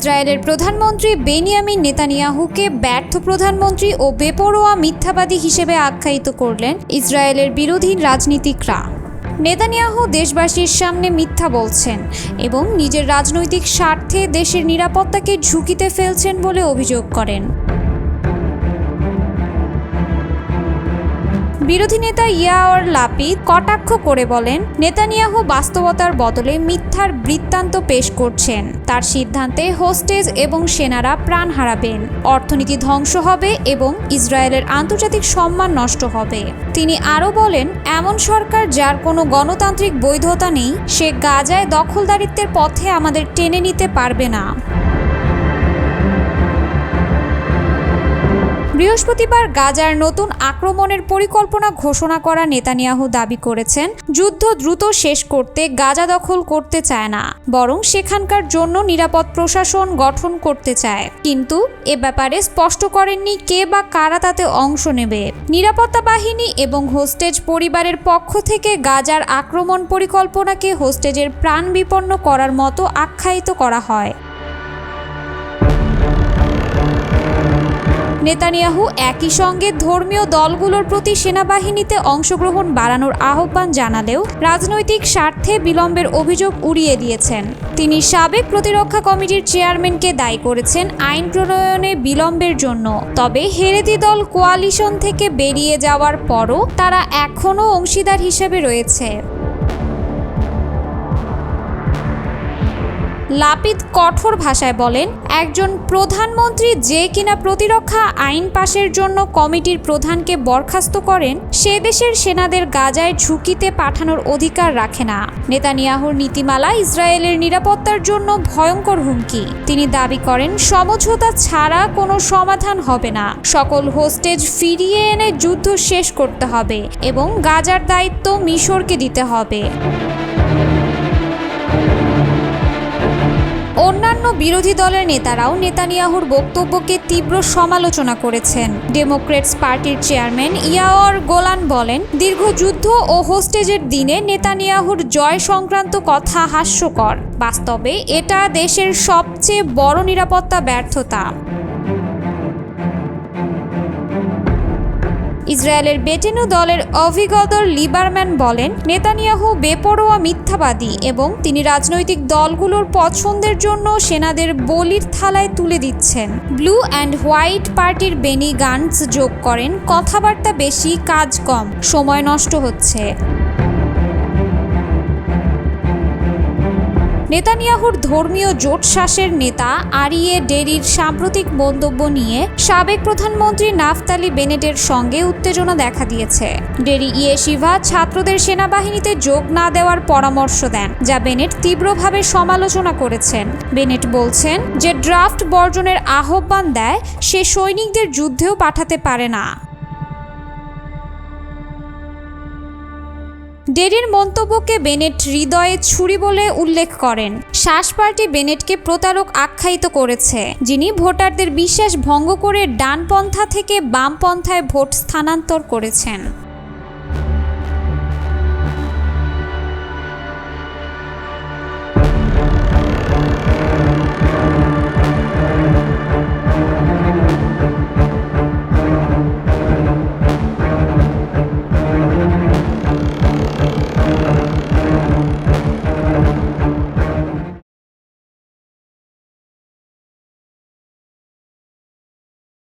ইসরায়েলের প্রধানমন্ত্রী বেনিয়ামিন নেতানিয়াহুকে ব্যর্থ প্রধানমন্ত্রী ও বেপরোয়া মিথ্যাবাদী হিসেবে আখ্যায়িত করলেন ইসরায়েলের বিরোধী রাজনীতিকরা। নেতানিয়াহু দেশবাসীর সামনে মিথ্যা বলছেন এবং নিজের রাজনৈতিক স্বার্থে দেশের নিরাপত্তাকে ঝুঁকিতে ফেলছেন বলে অভিযোগ করেন। বিরোধী নেতা ইয়ার লাপিদ কটাক্ষ করে বলেন, নেতানিয়াহু বাস্তবতার বদলে মিথ্যার বৃত্তান্ত পেশ করছেন। তার সিদ্ধান্তে হোস্টেজ এবং সেনারা প্রাণ হারাবেন, অর্থনীতি ধ্বংস হবে এবং ইসরায়েলের আন্তর্জাতিক সম্মান নষ্ট হবে। তিনি আরও বলেন, এমন সরকার যার কোনো গণতান্ত্রিক বৈধতা নেই, সে গাজায় দখলদারিত্বের পথে আমাদের টেনে নিতে পারবে না। বৃহস্পতিবার গাজার নতুন আক্রমণের পরিকল্পনা ঘোষণা করা নেতানিয়াহু দাবি করেছেন, যুদ্ধ দ্রুত শেষ করতে গাজা দখল করতে চায় না, বরং সেখানকার জন্য নিরাপদ প্রশাসন গঠন করতে চায়। কিন্তু এ ব্যাপারে স্পষ্ট করেননি কে বা কারা তাতে অংশ নেবে। নিরাপত্তা বাহিনী এবং হোস্টেজ পরিবারের পক্ষ থেকে গাজার আক্রমণ পরিকল্পনাকে হোস্টেজের প্রাণ বিপন্ন করার মতো আখ্যায়িত করা হয়। নেতানিয়াহু একই সঙ্গে ধর্মীয় দলগুলোর প্রতি সেনাবাহিনীতে অংশগ্রহণ বাড়ানোর আহ্বান জানালেও রাজনৈতিক স্বার্থে বিলম্বের অভিযোগ উড়িয়ে দিয়েছেন। তিনি সাবেক প্রতিরক্ষা কমিটির চেয়ারম্যানকে দায়ী করেছেন আইন প্রণয়নে বিলম্বের জন্য। তবে হেরেতি দল কোয়ালিশন থেকে বেরিয়ে যাওয়ার পরও তারা এখনও অংশীদার হিসেবে রয়েছে। লাপিদ কঠোর ভাষায় বলেন, একজন প্রধানমন্ত্রী যে কিনা প্রতিরক্ষা আইন পাশের জন্য কমিটির প্রধানকে বরখাস্ত করেন, সে দেশের সেনাদের গাজায় ঝুঁকিতে পাঠানোর অধিকার রাখে না। নেতানিয়াহুর নীতিমালা ইসরায়েলের নিরাপত্তার জন্য ভয়ঙ্কর হুমকি। তিনি দাবি করেন, সমঝোতা ছাড়া কোনো সমাধান হবে না। সকল হোস্টেজ ফিরিয়ে এনে যুদ্ধ শেষ করতে হবে এবং গাজার দায়িত্ব মিশরকে দিতে হবে। অন্যান্য বিরোধী দলের নেতারাও নেতানিয়াহুর বক্তব্যকে তীব্র সমালোচনা করেছেন। ডেমোক্রেটস পার্টির চেয়ারম্যান ইয়ার গোলান বলেন, দীর্ঘ যুদ্ধ ও হোস্টেজের দিনে নেতানিয়াহুর জয় সংক্রান্ত কথা হাস্যকর। বাস্তবে এটা দেশের সবচেয়ে বড় নিরাপত্তা ব্যর্থতা। ইসরায়েলের বেটেনু দলের অভিগদর লিবারম্যান বলেন, নেতানিয়াহু বেপরোয়া মিথ্যাবাদী এবং তিনি রাজনৈতিক দলগুলোর পছন্দের জন্য সেনাদের বলির থালায় তুলে দিচ্ছেন। ব্লু অ্যান্ড হোয়াইট পার্টির বেনি গান্টজ যোগ করেন, কথাবার্তা বেশি, কাজ কম, সময় নষ্ট হচ্ছে। নেতানিয়াহুর ধর্মীয় জোটশ্বাসের নেতা আরিয়ে ডেরির সাম্প্রতিক মন্তব্য নিয়ে সাবেক প্রধানমন্ত্রী নাফতালি বেনেটের সঙ্গে উত্তেজনা দেখা দিয়েছে। ডেরি ইয়েশিভা ছাত্রদের সেনাবাহিনীতে যোগ না দেওয়ার পরামর্শ দেন, যা বেনেট তীব্রভাবে সমালোচনা করেছেন। বেনেট বলছেন যে ড্রাফট বর্জনের আহ্বান দেয়, সে সৈনিকদের যুদ্ধেও পাঠাতে পারে না। ডেরির মন্তব্যকে বেনেট হৃদয়ে ছুরি বলে উল্লেখ করেন। শাস পার্টি বেনেটকে প্রতারক আখ্যায়িত করেছে, যিনি ভোটারদের বিশ্বাস ভঙ্গ করে ডানপন্থা থেকে বামপন্থায় ভোট স্থানান্তর করেছেন।